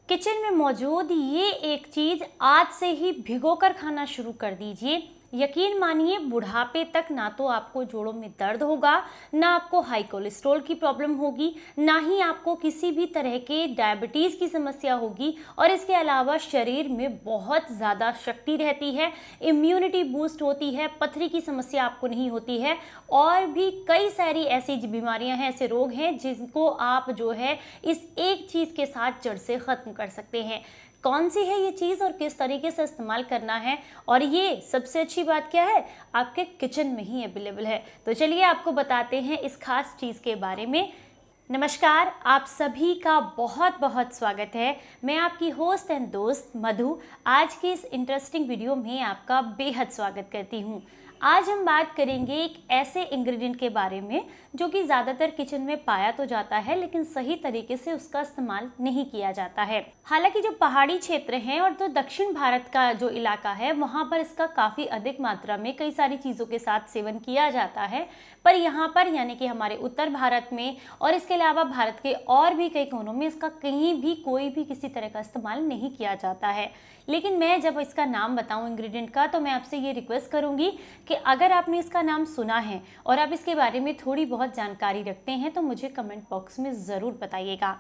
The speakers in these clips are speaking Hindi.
किचन में मौजूद ये एक चीज़ आज से ही भिगोकर खाना शुरू कर दीजिए। यकीन मानिए बुढ़ापे तक ना तो आपको जोड़ों में दर्द होगा, ना आपको हाई कोलेस्ट्रॉल की प्रॉब्लम होगी, ना ही आपको किसी भी तरह के डायबिटीज़ की समस्या होगी। और इसके अलावा शरीर में बहुत ज़्यादा शक्ति रहती है, इम्यूनिटी बूस्ट होती है, पथरी की समस्या आपको नहीं होती है। और भी कई सारी ऐसी बीमारियां हैं, ऐसे रोग हैं जिनको आप जो है इस एक चीज़ के साथ जड़ से ख़त्म कर सकते हैं। कौन सी है ये चीज़ और किस तरीके से इस्तेमाल करना है, और ये सबसे अच्छी बात क्या है, आपके किचन में ही अवेलेबल है। तो चलिए आपको बताते हैं इस खास चीज़ के बारे में। नमस्कार, आप सभी का बहुत बहुत स्वागत है। मैं आपकी होस्ट एंड दोस्त मधु आज की इस इंटरेस्टिंग वीडियो में आपका बेहद स्वागत करती हूँ। आज हम बात करेंगे एक ऐसे इंग्रेडिएंट के बारे में जो कि ज़्यादातर किचन में पाया तो जाता है, लेकिन सही तरीके से उसका इस्तेमाल नहीं किया जाता है। हालांकि जो पहाड़ी क्षेत्र हैं और जो दक्षिण भारत का जो इलाका है, वहाँ पर इसका काफ़ी अधिक मात्रा में कई सारी चीज़ों के साथ सेवन किया जाता है। पर यहाँ पर यानी कि हमारे उत्तर भारत में और इसके अलावा भारत के और भी कई कोनों में इसका कहीं भी कोई भी किसी तरह का इस्तेमाल नहीं किया जाता है। लेकिन मैं जब इसका नाम बताऊं इंग्रेडिएंट का, तो मैं आपसे ये रिक्वेस्ट करूंगी कि अगर आपने इसका नाम सुना है और आप इसके बारे में थोड़ी बहुत जानकारी रखते हैं तो मुझे कमेंट बॉक्स में ज़रूर बताइएगा।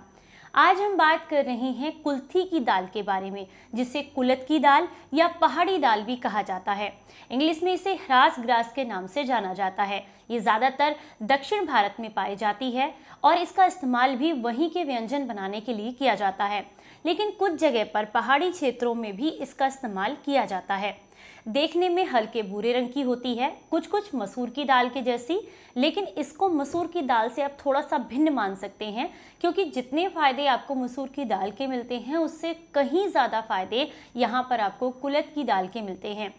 आज हम बात कर रहे हैं कुल्थी की दाल के बारे में, जिसे कुलथ की दाल या पहाड़ी दाल भी कहा जाता है। इंग्लिश में इसे ह्रास ग्रास के नाम से जाना जाता है। ये ज़्यादातर दक्षिण भारत में पाई जाती है और इसका इस्तेमाल भी वहीं के व्यंजन बनाने के लिए किया जाता है। लेकिन कुछ जगह पर पहाड़ी क्षेत्रों में भी इसका इस्तेमाल किया जाता है। देखने में हल्के भूरे रंग की होती है, कुछ कुछ मसूर की दाल के जैसी। लेकिन इसको मसूर की दाल से आप थोड़ा सा भिन्न मान सकते हैं, क्योंकि जितने फायदे आपको मसूर की दाल के मिलते हैं उससे कहीं ज़्यादा फायदे यहाँ पर आपको कुलथ की दाल के मिलते हैं।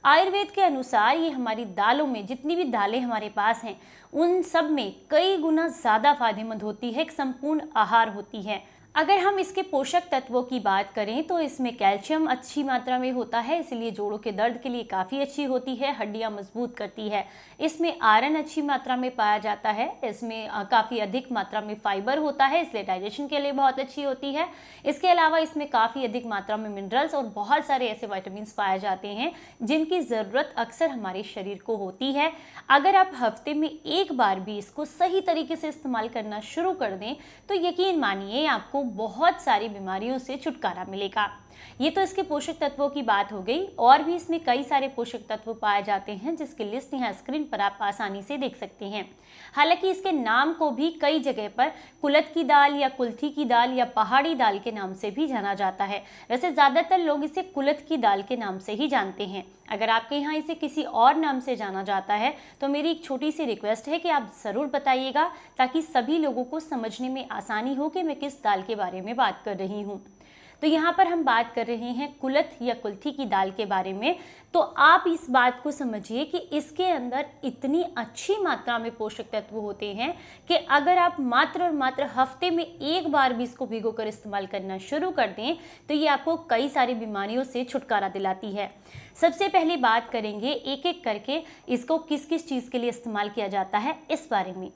आयुर्वेद के अनुसार ये हमारी दालों में, जितनी भी दालें हमारे पास हैं उन सब में कई गुना ज़्यादा फायदेमंद होती है, एक संपूर्ण आहार होती है। अगर हम इसके पोषक तत्वों की बात करें तो इसमें कैल्शियम अच्छी मात्रा में होता है, इसलिए जोड़ों के दर्द के लिए काफ़ी अच्छी होती है, हड्डियां मजबूत करती है। इसमें आयरन अच्छी मात्रा में पाया जाता है, इसमें काफ़ी अधिक मात्रा में फाइबर होता है, इसलिए डाइजेशन के लिए बहुत अच्छी होती है। इसके अलावा इसमें काफ़ी अधिक मात्रा में मिनरल्स और बहुत सारे ऐसे वाइटामिन पाए जाते हैं जिनकी ज़रूरत अक्सर हमारे शरीर को होती है। अगर आप हफ्ते में एक बार भी इसको सही तरीके से इस्तेमाल करना शुरू कर दें तो यकीन मानिए आपको बहुत सारी बीमारियों से छुटकारा मिलेगा। ये तो इसके पोषक तत्वों की बात हो गई, और भी इसमें कई सारे पोषक तत्व पाए जाते हैं जिसकी लिस्ट यहाँ स्क्रीन पर आप आसानी से देख सकते हैं। हालांकि इसके नाम को भी कई जगह पर कुलथ की दाल या कुल्थी की दाल या पहाड़ी दाल के नाम से भी जाना जाता है। वैसे ज़्यादातर लोग इसे कुलथ की दाल के नाम से ही जानते हैं। अगर आपके यहाँ इसे किसी और नाम से जाना जाता है तो मेरी एक छोटी सी रिक्वेस्ट है कि आप ज़रूर बताइएगा, ताकि सभी लोगों को समझने में आसानी हो कि मैं किस दाल के बारे में बात कर रही हूँ। तो यहाँ पर हम बात कर रहे हैं कुलथ या कुल्थी की दाल के बारे में। तो आप इस बात को समझिए कि इसके अंदर इतनी अच्छी मात्रा में पोषक तत्व होते हैं कि अगर आप मात्र और मात्र हफ्ते में एक बार भी इसको भिगोकर इस्तेमाल करना शुरू कर दें तो ये आपको कई सारी बीमारियों से छुटकारा दिलाती है। सबसे पहले बात करेंगे एक एक करके इसको किस किस चीज़ के लिए इस्तेमाल किया जाता है इस बारे में।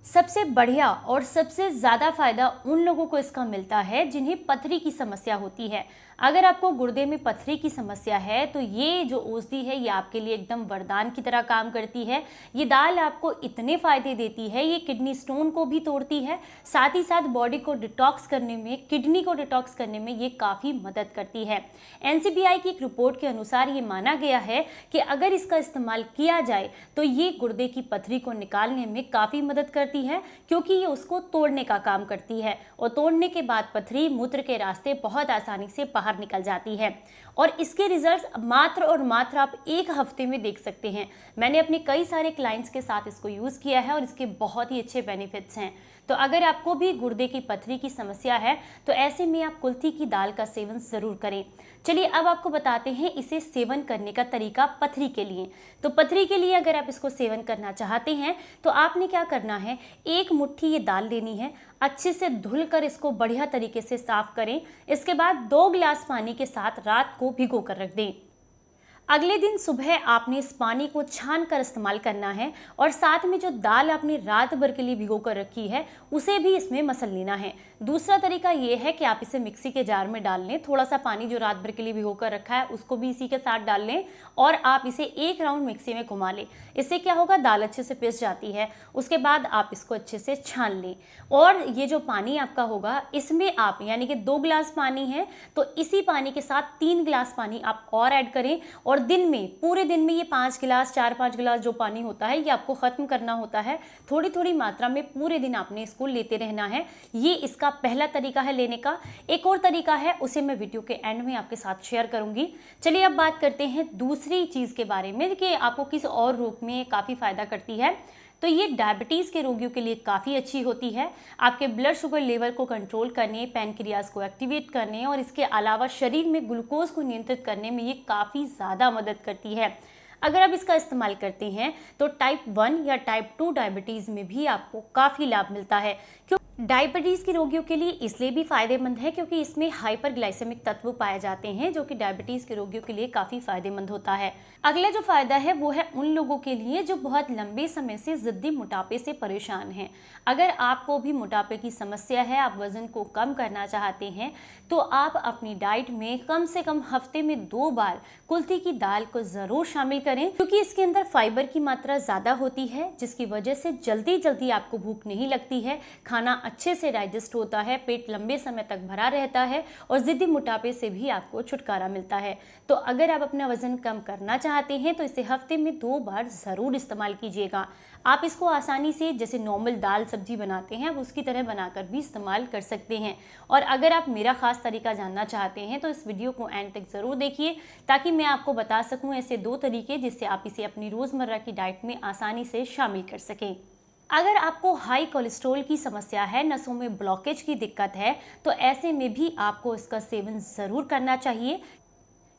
सबसे बढ़िया और सबसे ज़्यादा फायदा उन लोगों को इसका मिलता है जिन्हें पथरी की समस्या होती है। अगर आपको गुर्दे में पथरी की समस्या है तो ये जो औषधि है ये आपके लिए एकदम वरदान की तरह काम करती है। ये दाल आपको इतने फायदे देती है, ये किडनी स्टोन को भी तोड़ती है, साथ ही साथ बॉडी को डिटॉक्स करने में, किडनी को डिटॉक्स करने में ये काफ़ी मदद करती है। NCBI की एक रिपोर्ट के अनुसार ये माना गया है कि अगर इसका इस्तेमाल किया जाए तो ये गुर्दे की पथरी को निकालने में काफ़ी मदद करती है, क्योंकि ये उसको तोड़ने का काम करती है और तोड़ने के बाद पथरी मूत्र के रास्ते बहुत आसानी से बाहर निकल जाती है। और इसके रिजल्ट्स मात्र और मात्र आप एक हफ्ते में देख सकते हैं। मैंने अपने कई सारे क्लाइंट्स के साथ इसको यूज़ किया है और इसके बहुत ही अच्छे बेनिफिट्स हैं। तो अगर आपको भी गुर्दे की पथरी की समस्या है तो ऐसे में आप कुल्थी की दाल का सेवन ज़रूर करें। चलिए अब आपको बताते हैं इसे सेवन करने का तरीका पथरी के लिए। तो पथरी के लिए अगर आप इसको सेवन करना चाहते हैं तो आपने क्या करना है, एक मुट्ठी ये दाल लेनी है, अच्छे से धुलकर इसको बढ़िया तरीके से साफ करें। इसके बाद 2 गिलास पानी के साथ रात को भिगो कर रख दें। अगले दिन सुबह आपने इस पानी को छान कर इस्तेमाल करना है और साथ में जो दाल आपने रात भर के लिए भिगो कर रखी है उसे भी इसमें मसल लेना है। दूसरा तरीका ये है कि आप इसे मिक्सी के जार में डाल लें, थोड़ा सा पानी जो रात भर के लिए भिगो कर रखा है उसको भी इसी के साथ डाल लें और आप इसे एक राउंड मिक्सी में घुमा लें। इससे क्या होगा, दाल अच्छे से पिस जाती है। उसके बाद आप इसको अच्छे से छान लें और ये जो पानी आपका होगा इसमें आप यानी कि 2 गिलास पानी है तो इसी पानी के साथ 3 गिलास पानी आप और ऐड करें और दिन में, पूरे दिन में ये 5 गिलास 4-5 गिलास जो पानी होता है ये आपको खत्म करना होता है। थोड़ी थोड़ी मात्रा में पूरे दिन आपने इसको लेते रहना है। ये इसका पहला तरीका है लेने का। एक और तरीका है, उसे मैं वीडियो के एंड में आपके साथ शेयर करूंगी। चलिए अब बात करते हैं दूसरी चीज के बारे में कि आपको किस और रोग में काफी फायदा करती है। तो ये डायबिटीज़ के रोगियों के लिए काफ़ी अच्छी होती है। आपके ब्लड शुगर लेवल को कंट्रोल करने, पैनक्रियाज को एक्टिवेट करने और इसके अलावा शरीर में ग्लूकोज को नियंत्रित करने में ये काफ़ी ज़्यादा मदद करती है। अगर आप इसका इस्तेमाल करते हैं तो टाइप 1 या टाइप 2 डायबिटीज़ में भी आपको काफ़ी लाभ मिलता है। क्यों डायबिटीज़ के रोगियों के लिए इसलिए भी फायदेमंद है क्योंकि इसमें हाइपरग्लाइसेमिक तत्व पाए जाते हैं जो कि डायबिटीज़ के रोगियों के लिए काफ़ी फायदेमंद होता है। अगला जो फायदा है वो है उन लोगों के लिए जो बहुत लंबे समय से ज़िद्दी मोटापे से परेशान हैं। अगर आपको भी मोटापे की समस्या है, आप वज़न को कम करना चाहते हैं तो आप अपनी डाइट में कम से कम हफ्ते में 2 बार कुल्थी की दाल को ज़रूर शामिल करें क्योंकि इसके अंदर फाइबर की मात्रा ज़्यादा होती है जिसकी वजह से जल्दी जल्दी आपको भूख नहीं लगती है, खाना अच्छे से डाइजेस्ट होता है, पेट लंबे समय तक भरा रहता है और ज़िद्दी मोटापे से भी आपको छुटकारा मिलता है। तो अगर आप अपना वज़न कम करना चाहते हैं तो इसे हफ्ते में 2 बार ज़रूर इस्तेमाल कीजिएगा। आप इसको आसानी से जैसे नॉर्मल दाल सब्जी बनाते हैं आप उसकी तरह बनाकर भी इस्तेमाल कर सकते हैं। और अगर आप मेरा ख़ास तरीका जानना चाहते हैं तो इस वीडियो को एंड तक ज़रूर देखिए ताकि मैं आपको बता सकूं ऐसे 2 तरीके जिससे आप इसे अपनी रोज़मर्रा की डाइट में आसानी से शामिल कर सकें। अगर आपको हाई कोलेस्ट्रॉल की समस्या है, नसों में ब्लॉकेज की दिक्कत है, तो ऐसे में भी आपको इसका सेवन ज़रूर करना चाहिए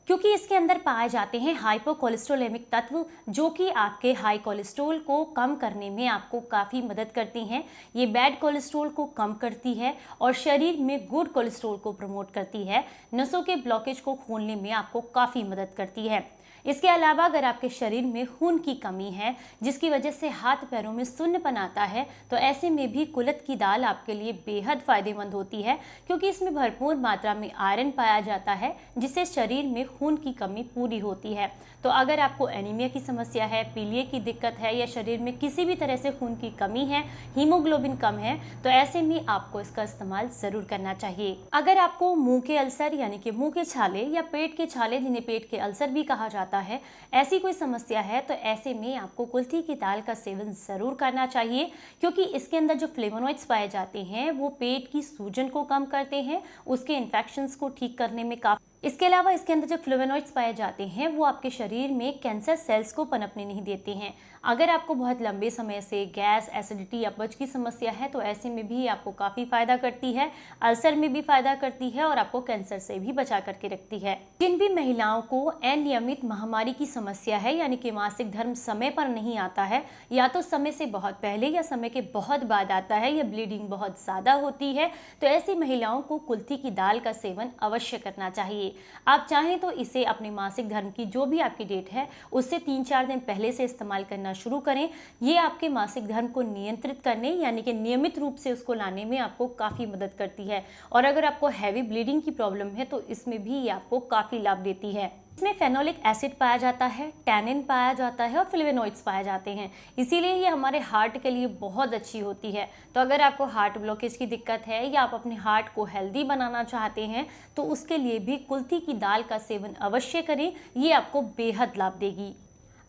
क्योंकि इसके अंदर पाए जाते हैं हाइपोकोलेस्ट्रोलेमिक तत्व जो कि आपके हाई कोलेस्ट्रॉल को कम करने में आपको काफ़ी मदद करती हैं। ये बैड कोलेस्ट्रॉल को कम करती है और शरीर में गुड कोलेस्ट्रॉल को प्रमोट करती है। नसों के ब्लॉकेज को खोलने में आपको काफ़ी मदद करती है। इसके अलावा अगर आपके शरीर में खून की कमी है जिसकी वजह से हाथ पैरों में सुन्नपन आता है तो ऐसे में भी कुल्थ की दाल आपके लिए बेहद फ़ायदेमंद होती है क्योंकि इसमें भरपूर मात्रा में आयरन पाया जाता है जिससे शरीर में खून की कमी पूरी होती है। तो अगर आपको एनीमिया की समस्या है, पीलिया की दिक्कत है या शरीर में किसी भी तरह से खून की कमी है, हीमोग्लोबिन कम है, तो ऐसे में आपको इसका इस्तेमाल ज़रूर करना चाहिए। अगर आपको मुंह के अल्सर यानी कि मुंह के छाले या पेट के छाले जिन्हें पेट के अल्सर भी कहा जाता है, ऐसी कोई समस्या है तो ऐसे में आपको कुल्थी की दाल का सेवन ज़रूर करना चाहिए क्योंकि इसके अंदर जो फ्लेवोनॉइड्स पाए जाते हैं वो पेट की सूजन को कम करते हैं, उसके इन्फेक्शंस को ठीक करने में काफ़ी। इसके अलावा इसके अंदर जो फ्लेवोनॉइड्स पाए जाते हैं वो आपके शरीर में कैंसर सेल्स को पनपने नहीं देते हैं। अगर आपको बहुत लंबे समय से गैस, एसिडिटी, अपच की समस्या है तो ऐसे में भी आपको काफ़ी फ़ायदा करती है, अल्सर में भी फ़ायदा करती है और आपको कैंसर से भी बचा करके रखती है। जिन भी महिलाओं को अनियमित महामारी की समस्या है यानी कि मासिक धर्म समय पर नहीं आता है या तो समय से बहुत पहले या समय के बहुत बाद आता है या ब्लीडिंग बहुत ज़्यादा होती है तो ऐसी महिलाओं को कुल्थी की दाल का सेवन अवश्य करना चाहिए। आप चाहें तो इसे अपने मासिक धर्म की जो भी आपकी डेट है उससे 3-4 दिन पहले से इस्तेमाल करना शुरू करें। ये आपके मासिक धर्म को नियंत्रित करने यानी कि नियमित रूप से उसको लाने में आपको काफ़ी मदद करती है। और अगर आपको हैवी ब्लीडिंग की प्रॉब्लम है तो इसमें भी ये आपको काफ़ी लाभ देती है। इसमें फेनोलिक एसिड पाया जाता है, टैनिन पाया जाता है और फ्लेवोनॉइड्स पाए जाते हैं, इसीलिए ये हमारे हार्ट के लिए बहुत अच्छी होती है। तो अगर आपको हार्ट ब्लॉकेज की दिक्कत है या आप अपने हार्ट को हेल्दी बनाना चाहते हैं तो उसके लिए भी कुल्थी की दाल का सेवन अवश्य करें, ये आपको बेहद लाभ देगी।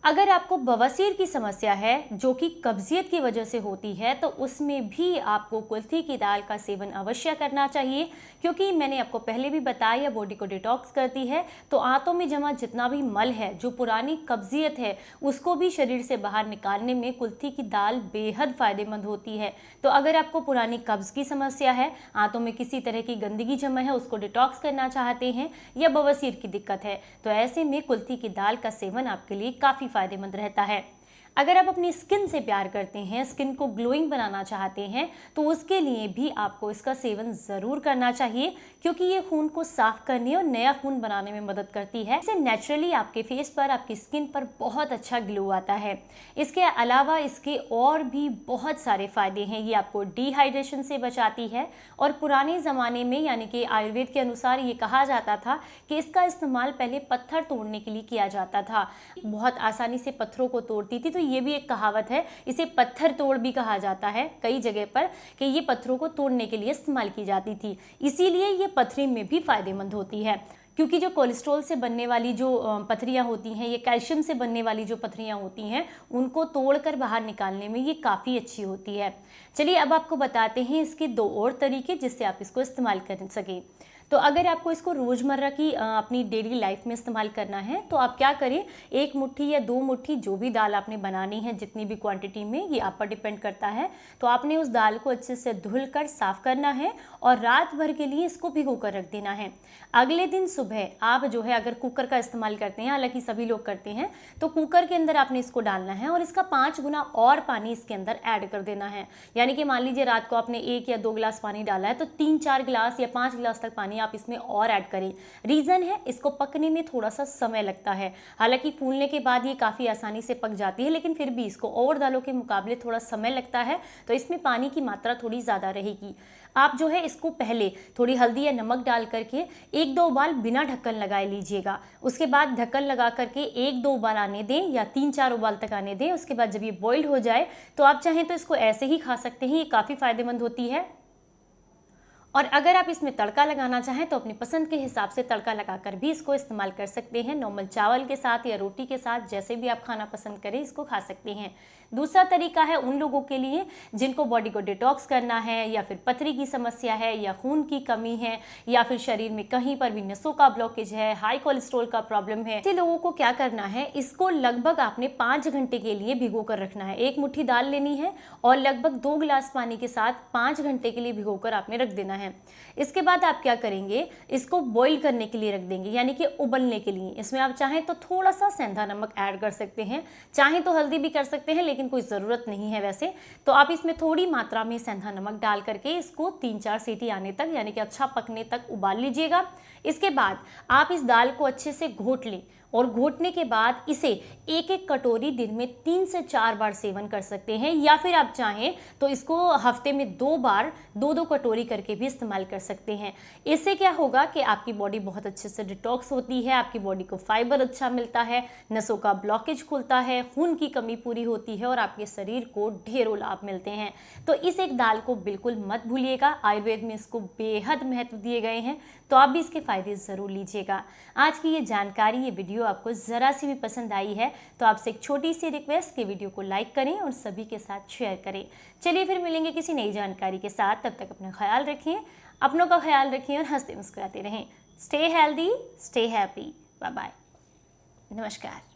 अगर आपको बवासीर की समस्या है जो कि कब्जियत की वजह से होती है तो उसमें भी आपको कुल्थी की दाल का सेवन अवश्य करना चाहिए क्योंकि मैंने आपको पहले भी बताया बॉडी को डिटॉक्स करती है। तो आंतों में जमा जितना भी मल है, जो पुरानी कब्जियत है, उसको भी शरीर से बाहर निकालने में कुल्थी की दाल बेहद फ़ायदेमंद होती है। तो अगर आपको पुरानी कब्ज़ की समस्या है, आंतों में किसी तरह की गंदगी जमा है, उसको डिटॉक्स करना चाहते हैं या बवासीर की दिक्कत है तो ऐसे में कुल्थी की दाल का सेवन आपके लिए काफ़ी फ़ायदेमंद रहता है। अगर आप अपनी स्किन से प्यार करते हैं, स्किन को ग्लोइंग बनाना चाहते हैं, तो उसके लिए भी आपको इसका सेवन ज़रूर करना चाहिए, क्योंकि ये खून को साफ करने और नया खून बनाने में मदद करती है। इससे नेचुरली आपके फेस पर, आपकी स्किन पर बहुत अच्छा ग्लो आता है। इसके अलावा इसके और भी बहुत सारे फ़ायदे हैं। ये आपको डिहाइड्रेशन से बचाती है और पुराने ज़माने में यानी कि आयुर्वेद के अनुसार ये कहा जाता था कि इसका इस्तेमाल पहले पत्थर तोड़ने के लिए किया जाता था। बहुत आसानी से पत्थरों को तोड़ती थी, तो ये भी एक कहावत है, इसे पत्थर तोड़ भी कहा जाता है कई जगह पर, कि ये पत्थरों को तोड़ने के लिए इस्तेमाल की जाती थी। इसीलिए ये पथरी में भी फायदेमंद होती है, क्योंकि जो कोलेस्ट्रॉल से बनने वाली जो पथरियाँ होती हैं, ये कैल्शियम से बनने वाली जो पथरियाँ होती हैं, उनको तोड़कर बाहर निकालने में ये काफ़ी अच्छी होती है। चलिए अब आपको बताते हैं इसके 2 और तरीके जिससे आप इसको इस्तेमाल कर सकें। तो अगर आपको इसको रोज़मर्रा की अपनी डेली लाइफ में इस्तेमाल करना है, तो आप क्या करें, 1 मुट्ठी या 2 मुट्ठी जो भी दाल आपने बनानी है, जितनी भी क्वांटिटी में, ये आप पर डिपेंड करता है, तो आपने उस दाल को अच्छे से धुल कर साफ़ करना है और रात भर के लिए इसको भिगो कर रख देना है। अगले दिन सुबह आप जो है, अगर कुकर का इस्तेमाल करते हैं, हालांकि सभी लोग करते हैं, तो कुकर के अंदर आपने इसको डालना है और इसका 5 गुना और पानी इसके अंदर ऐड कर देना है। यानी कि मान लीजिए रात को आपने 1 या 2 गिलास पानी डाला है, तो 3-4 गिलास या 5 गिलास तक पानी आप इसमें और ऐड करें। रीज़न है, इसको पकने में थोड़ा सा समय लगता है। हालांकि फूलने के बाद ये काफ़ी आसानी से पक जाती है, लेकिन फिर भी इसको और दालों के मुकाबले थोड़ा समय लगता है, तो इसमें पानी की मात्रा थोड़ी ज़्यादा रहेगी। आप जो है इसको पहले थोड़ी हल्दी या नमक डाल करके 1-2 उबाल बिना ढक्कन लगाए लीजिएगा। उसके बाद ढक्कन लगा करके 1-2 उबाल आने दें या 3-4 उबाल तक आने दें। उसके बाद जब ये बॉइल्ड हो जाए, तो आप चाहें तो इसको ऐसे ही खा सकते हैं, ये काफ़ी फ़ायदेमंद होती है। और अगर आप इसमें तड़का लगाना चाहें, तो अपनी पसंद के हिसाब से तड़का लगाकर भी इसको इस्तेमाल कर सकते हैं। नॉर्मल चावल के साथ या रोटी के साथ, जैसे भी आप खाना पसंद करें, इसको खा सकते हैं। दूसरा तरीका है उन लोगों के लिए जिनको बॉडी को डिटॉक्स करना है, या फिर पथरी की समस्या है, या खून की कमी है, या फिर शरीर में कहीं पर भी नसों का ब्लॉकेज है, हाई कोलेस्ट्रॉल का प्रॉब्लम है। ऐसे लोगों को क्या करना है, इसको लगभग आपने 5 घंटे के लिए भिगो कर रखना है। 1 मुट्ठी दाल लेनी है और लगभग 2 गिलास पानी के साथ 5 घंटे के लिए भिगो कर आपने रख देना है। इसके बाद आप क्या करेंगे, इसको बॉईल करने के लिए रख देंगे, यानी कि उबलने के लिए। इसमें आप चाहें तो थोड़ा सा सेंधा नमक ऐड कर सकते हैं, चाहें तो हल्दी भी कर सकते हैं, लेकिन कोई ज़रूरत नहीं है वैसे। तो आप इसमें थोड़ी मात्रा में सेंधा नमक डाल करके इसको 3-4 सीटी आने तक, यानी कि अच्छा पकने तक उबाल लीजिएगा। इसके बाद आप इस दाल को अच्छे से घोट लें और घोटने के बाद इसे 1-1 कटोरी दिन में 3 से 4 बार सेवन कर सकते हैं, या फिर आप चाहें तो इसको हफ्ते में 2 बार 2-2 कटोरी करके भी इस्तेमाल कर सकते हैं। इससे क्या होगा कि आपकी बॉडी बहुत अच्छे से डिटॉक्स होती है, आपकी बॉडी को फाइबर अच्छा मिलता है, नसों का ब्लॉकेज खुलता है, खून की कमी पूरी होती है और आपके शरीर को ढेरों लाभ मिलते हैं। तो इस एक दाल को बिल्कुल मत भूलिएगा, आयुर्वेद में इसको बेहद महत्व दिए गए हैं, तो आप भी इसके फायदे ज़रूर लीजिएगा। आज की ये जानकारी, ये वीडियो आपको ज़रा सी भी पसंद आई है, तो आपसे एक छोटी सी रिक्वेस्ट कि वीडियो को लाइक करें और सभी के साथ शेयर करें। चलिए फिर मिलेंगे किसी नई जानकारी के साथ, तब तक अपना ख्याल रखें, अपनों का ख्याल रखें और हंसते मुस्कुराते रहें। Stay healthy, stay happy, bye bye, नमस्कार।